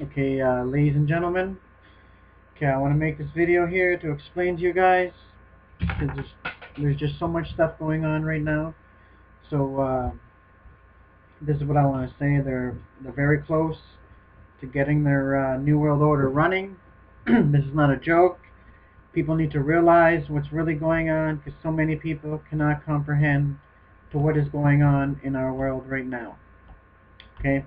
Okay, ladies and gentlemen, okay, I want to make this video here to explain to you guys, because there's just so much stuff going on right now. So this is what I want to say. They're very close to getting their New World Order running. This is not a joke. People need to realize what's really going on, because so many people cannot comprehend to what is going on in our world right now. Okay,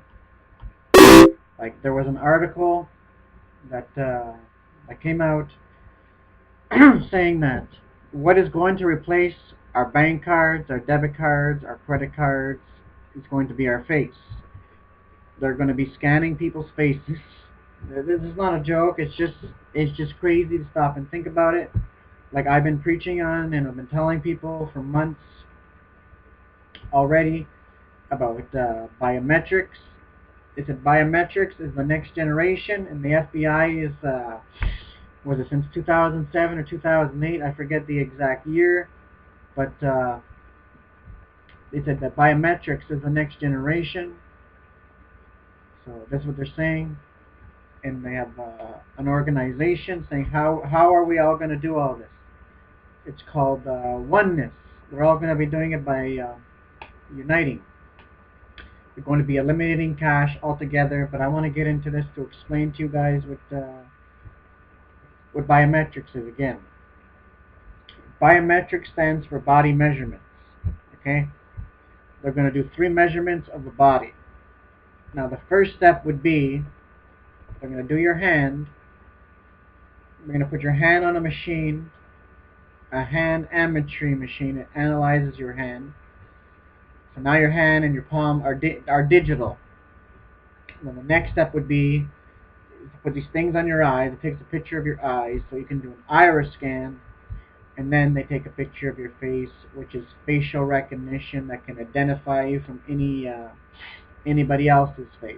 like there was an article that came out saying that what is going to replace our bank cards, our debit cards, our credit cards is going to be our face. They're going to be scanning people's faces. This is not a joke. It's just crazy to stop and think about it. Like I've been preaching on and I've been telling people for months already about biometrics. They said biometrics is the next generation, and the FBI is was it since 2007 or 2008? I forget the exact year, but they said that biometrics is the next generation. So that's what they're saying, and they have an organization saying how are we all going to do all this? It's called oneness. We're all going to be doing it by uniting. We're going to be eliminating cash altogether, but I want to get into this to explain to you guys what biometrics is again. Biometrics stands for body measurements. Okay, they're going to do 3 measurements of the body. Now the first step would be they're going to do your hand. They're going to put your hand on a machine, a hand ametry machine. It analyzes your hand. So now your hand and your palm are digital. Then the next step would be to put these things on your eyes. It takes a picture of your eyes so you can do an iris scan, and then they take a picture of your face, which is facial recognition that can identify you from anybody else's face.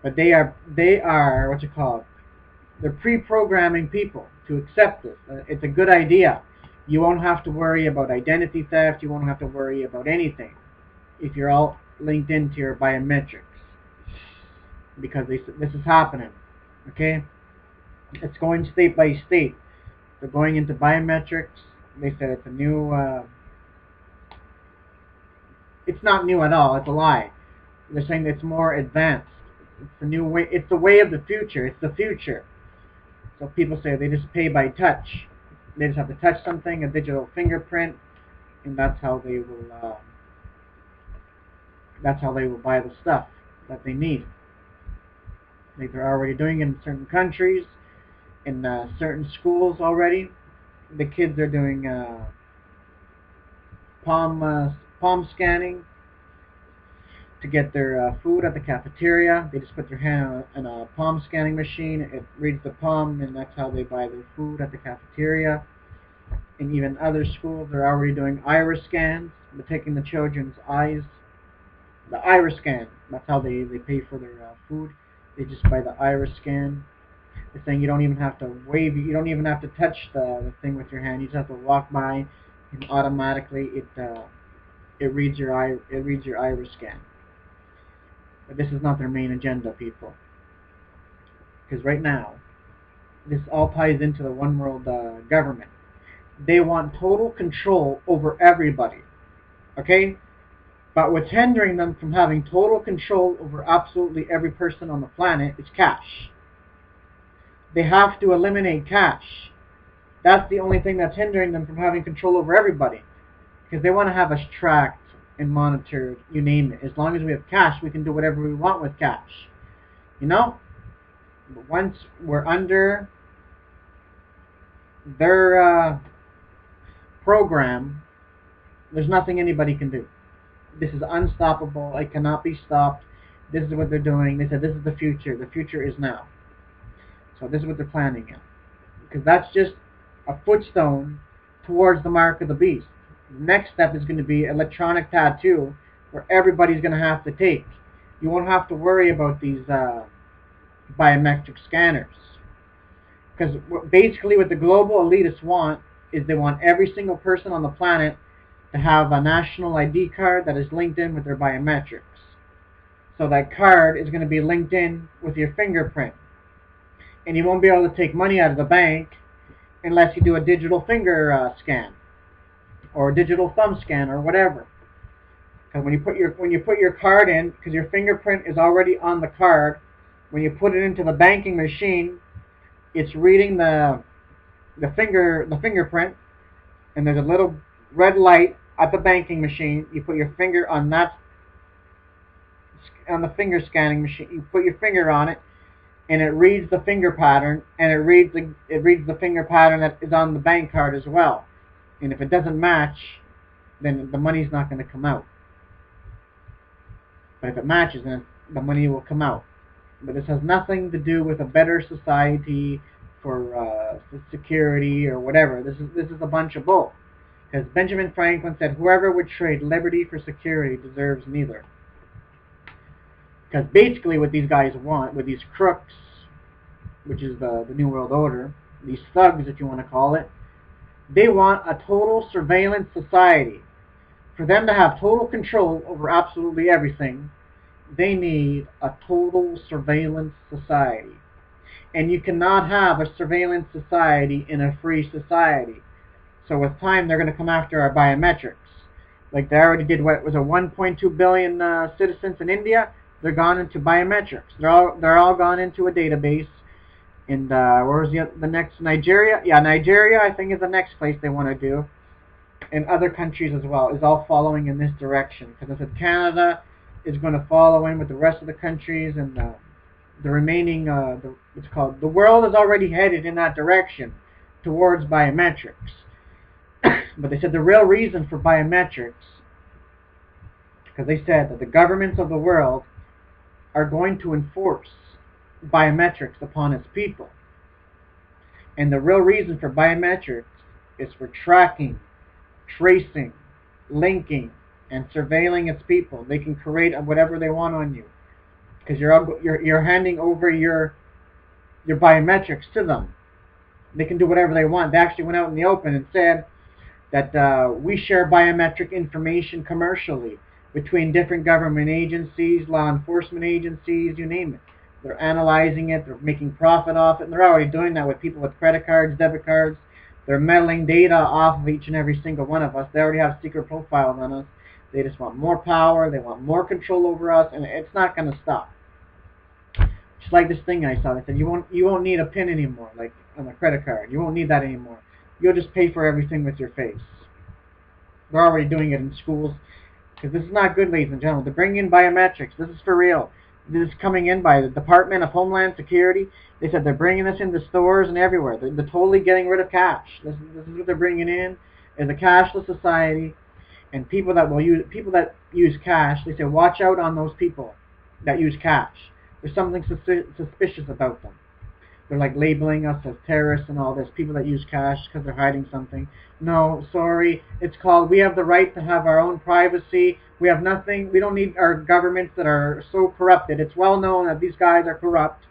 But they are what you call it. They're pre-programming people to accept this. It's a good idea. You won't have to worry about identity theft. You won't have to worry about anything if you're all linked into your biometrics, because this is happening. Okay, it's going state by state. They're going into biometrics. They said it's a new. It's not new at all. It's a lie. They're saying it's more advanced. It's the new way. It's the way of the future. It's the future. So people say they just pay by touch. They just have to touch something, a digital fingerprint, and that's how they will. That's how they will buy the stuff that they need. Like they're already doing it in certain countries, in certain schools already. The kids are doing palm scanning to get their food at the cafeteria. They just put their hand on a palm scanning machine. It reads the palm, and that's how they buy their food at the cafeteria. And even other schools are already doing iris scans. They're taking the children's eyes, the iris scan. That's how they pay for their food. They just buy the iris scan. They're saying you don't even have to wave. You don't even have to touch the thing with your hand. You just have to walk by, and automatically it reads your eye. It reads your iris scan. But this is not their main agenda, people. Because right now, this all ties into the one world government. They want total control over everybody. Okay? But what's hindering them from having total control over absolutely every person on the planet is cash. They have to eliminate cash. That's the only thing that's hindering them from having control over everybody. Because they want to have us tracked and monitored, you name it. As long as we have cash, we can do whatever we want with cash. You know? But once we're under their program, there's nothing anybody can do. This is unstoppable. It cannot be stopped. This is what they're doing. They said this is the future. The future is now. So this is what they're planning in. Because that's just a footstone towards the mark of the beast. The next step is going to be electronic tattoo, where everybody's going to have to take. You won't have to worry about these biometric scanners. Because basically what the global elitists want is they want every single person on the planet to have a national ID card that is linked in with their biometrics. So that card is going to be linked in with your fingerprint. And you won't be able to take money out of the bank unless you do a digital finger scan or a digital thumb scan or whatever. Because when you put your card in, because your fingerprint is already on the card, when you put it into the banking machine, it's reading the fingerprint, and there's a little red light at the banking machine. You put your finger on the finger scanning machine. You put your finger on it, and it reads the finger pattern, and it reads the finger pattern that is on the bank card as well. And if it doesn't match, then the money's not going to come out. But if it matches, then the money will come out. But this has nothing to do with a better society for security or whatever. This is a bunch of bull. Because Benjamin Franklin said, whoever would trade liberty for security deserves neither. Because basically what these guys want, with these crooks, which is the New World Order, these thugs if you want to call it, they want a total surveillance society. For them to have total control over absolutely everything, they need a total surveillance society. And you cannot have a surveillance society in a free society. So with time, they're going to come after our biometrics. Like they already did, what was it, 1.2 billion citizens in India? They're gone into biometrics. They're all gone into a database. And where was the next? Nigeria? Yeah, Nigeria, I think, is the next place they want to do. And other countries as well, is all following in this direction. Because I said Canada is going to follow in with the rest of the countries, and the remaining, what's called, the world is already headed in that direction towards biometrics. But they said the real reason for biometrics, because they said that the governments of the world are going to enforce biometrics upon its people. And the real reason for biometrics is for tracking, tracing, linking, and surveilling its people. They can create whatever they want on you, because you're handing over your biometrics to them. They can do whatever they want. They actually went out in the open and said that we share biometric information commercially between different government agencies, law enforcement agencies, you name it. They're analyzing it, they're making profit off it, and they're already doing that with people with credit cards, debit cards. They're meddling data off of each and every single one of us. They already have secret profiles on us. They just want more power, they want more control over us, and it's not going to stop. Just like this thing I saw, they said you won't need a PIN anymore, like on a credit card. You won't need that anymore. You'll just pay for everything with your face. They're already doing it in schools. Because this is not good, ladies and gentlemen. They're bringing in biometrics. This is for real. This is coming in by the Department of Homeland Security. They said they're bringing this into stores and everywhere. They're totally getting rid of cash. This is what they're bringing in, is a cashless society. And people that use cash, they say watch out on those people that use cash. There's something suspicious about them. They're like labeling us as terrorists and all this. People that use cash because they're hiding something. No, sorry. It's called, we have the right to have our own privacy. We have nothing. We don't need our governments that are so corrupted. It's well known that these guys are corrupt.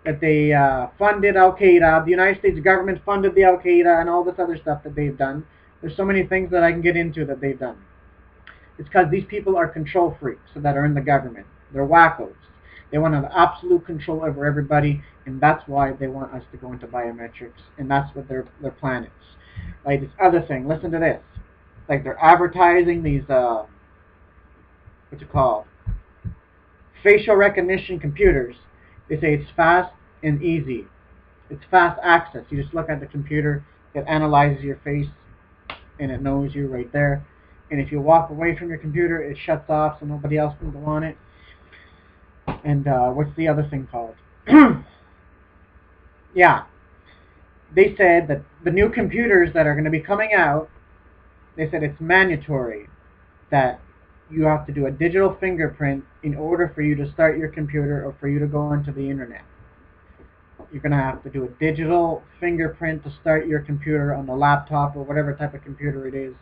That they funded Al-Qaeda. The United States government funded the Al-Qaeda and all this other stuff that they've done. There's so many things that I can get into that they've done. It's because these people are control freaks that are in the government. They're wackos. They want to have absolute control over everybody, and that's why they want us to go into biometrics, and that's what their plan is. Like this other thing, listen to this. Like they're advertising these, what's it called? Facial recognition computers. They say it's fast and easy. It's fast access. You just look at the computer, it analyzes your face, and it knows you right there. And if you walk away from your computer, it shuts off so nobody else can go on it. And what's the other thing called? Yeah. They said that the new computers that are going to be coming out, they said it's mandatory that you have to do a digital fingerprint in order for you to start your computer or for you to go onto the internet. You're going to have to do a digital fingerprint to start your computer on the laptop or whatever type of computer it is.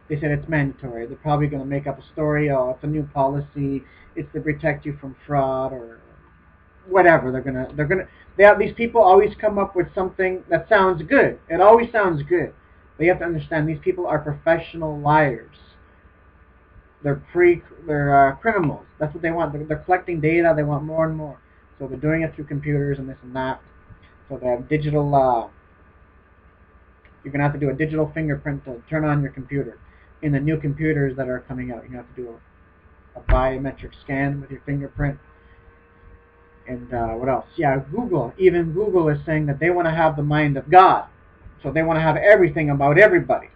They said it's mandatory. They're probably going to make up a story, oh, it's a new policy, it's to protect you from fraud or whatever. These people always come up with something that sounds good. It always sounds good. But you have to understand, these people are professional liars. They're criminals. That's what they want. They're collecting data. They want more and more. So they're doing it through computers and this and that. So they have digital. You're gonna have to do a digital fingerprint to turn on your computer. In the new computers that are coming out, you have to do a biometric scan with your fingerprint. And what else? Yeah, Google. Even Google is saying that they want to have the mind of God. So they want to have everything about everybody.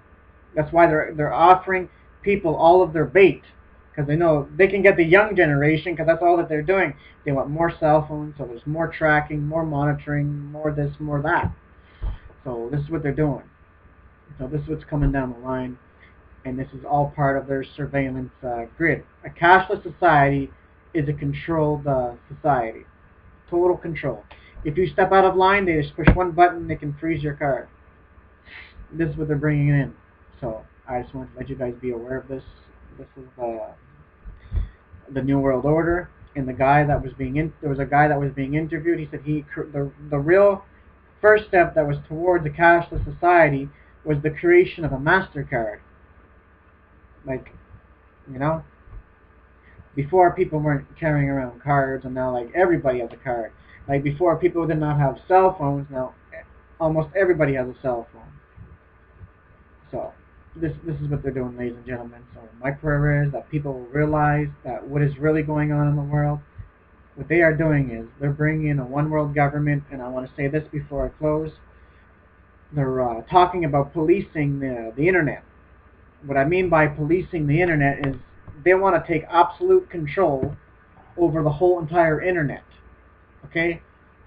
That's why they're offering people all of their bait, because they know they can get the young generation, because that's all that they're doing. They want more cell phones, so there's more tracking, more monitoring, more this, more that. So this is what they're doing. So this is what's coming down the line, and this is all part of their surveillance grid. A cashless society is a controlled society. Total control. If you step out of line, they just push one button, they can freeze your card. This is what they're bringing in. So I just wanted to let you guys be aware of this. This is the New World Order, and the guy that was there was a guy that was being interviewed. He said the real first step that was towards a cashless society was the creation of a MasterCard. Like, you know, before people weren't carrying around cards, and now like everybody has a card. Like before people did not have cell phones, now almost everybody has a cell phone. So this is what they're doing, ladies and gentlemen. So my prayer is that people will realize that what is really going on in the world. What they are doing is they're bringing in a one world government, and I want to say this before I close. They're talking about policing the internet. What I mean by policing the internet is they want to take absolute control over the whole entire internet. Okay?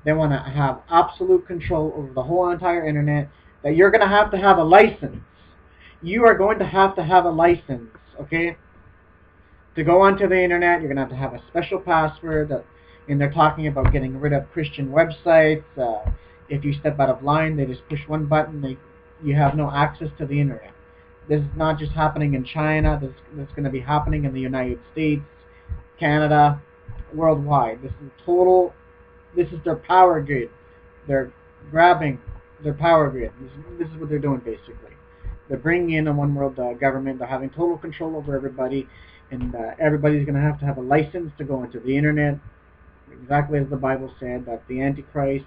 They want to have absolute control over the whole entire internet. That you're going to have a license. You are going to have a license, okay? To go onto the internet, you're going to have a special password. And they're talking about getting rid of Christian websites. If you step out of line, they just push one button. You have no access to the internet. This is not just happening in China. This is going to be happening in the United States, Canada, worldwide. This is their power grid. They're grabbing their power grid. This is what they're doing, basically. They're bringing in a one world government. They're having total control over everybody, and everybody's going to have a license to go into the internet, exactly as the Bible said, that the Antichrist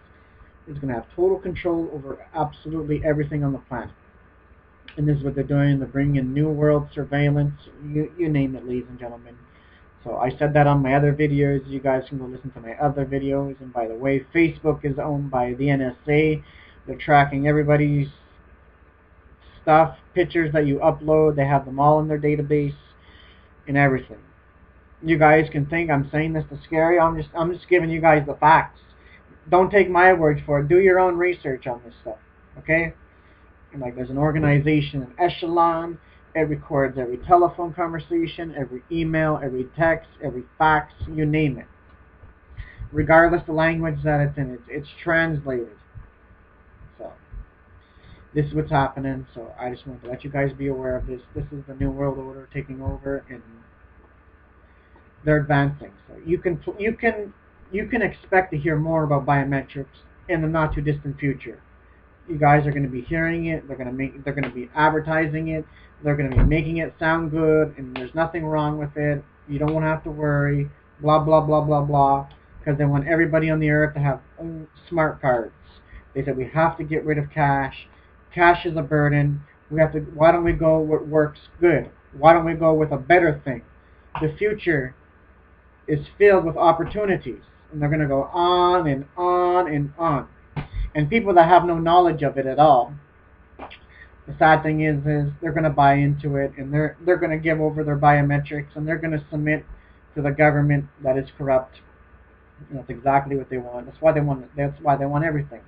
is going to have total control over absolutely everything on the planet. And this is what they're doing. They're bringing in new world surveillance, you name it, ladies and gentlemen. So I said that on my other videos. You guys can go listen to my other videos. And by the way, Facebook is owned by the NSA. They're tracking everybody's stuff, pictures that you upload. They have them all in their database and everything. You guys can think I'm saying this to scare you. I'm just giving you guys the facts. Don't take my words for it. Do your own research on this stuff. Okay? And like there's an organization, an echelon. It records every telephone conversation, every email, every text, every fax, you name it. Regardless the language that it's in, it's translated. So this is what's happening. So I just want to let you guys be aware of this. This is the New World Order taking over, and they're advancing. So you can expect to hear more about biometrics in the not too distant future. You guys are going to be hearing it. They're going to be advertising it. They're going to be making it sound good, and there's nothing wrong with it. You don't want to have to worry. Blah blah blah blah blah. Because they want everybody on the earth to have smart cards. They said we have to get rid of cash. Cash is a burden. Why don't we go what works good? Why don't we go with a better thing? The future is filled with opportunities, and they're going to go on and on and on. And people that have no knowledge of it at all, the sad thing is they're going to buy into it, and they're going to give over their biometrics, and they're going to submit to the government that is corrupt. And that's exactly what they want. That's why they want everything.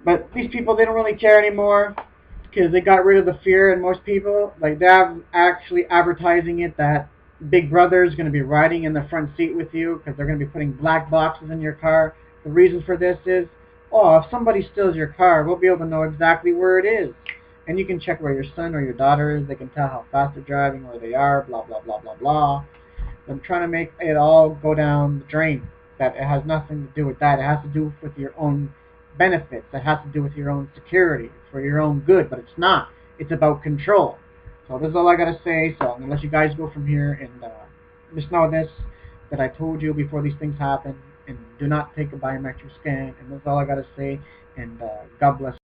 But these people, they don't really care anymore, because they got rid of the fear in most people. Like, they're actually advertising it that Big Brother is going to be riding in the front seat with you, because they're going to be putting black boxes in your car. The reason for this is, if somebody steals your car, we'll be able to know exactly where it is. And you can check where your son or your daughter is. They can tell how fast they're driving, where they are, blah, blah, blah, blah, blah. I'm trying to make it all go down the drain. That it has nothing to do with that. It has to do with your own benefits. It has to do with your own security, for your own good. But it's not. It's about control. So this is all I gotta say. So I'm gonna let you guys go from here, and just know this, that I told you before these things happen, and do not take a biometric scan. And that's all I gotta say. And God bless.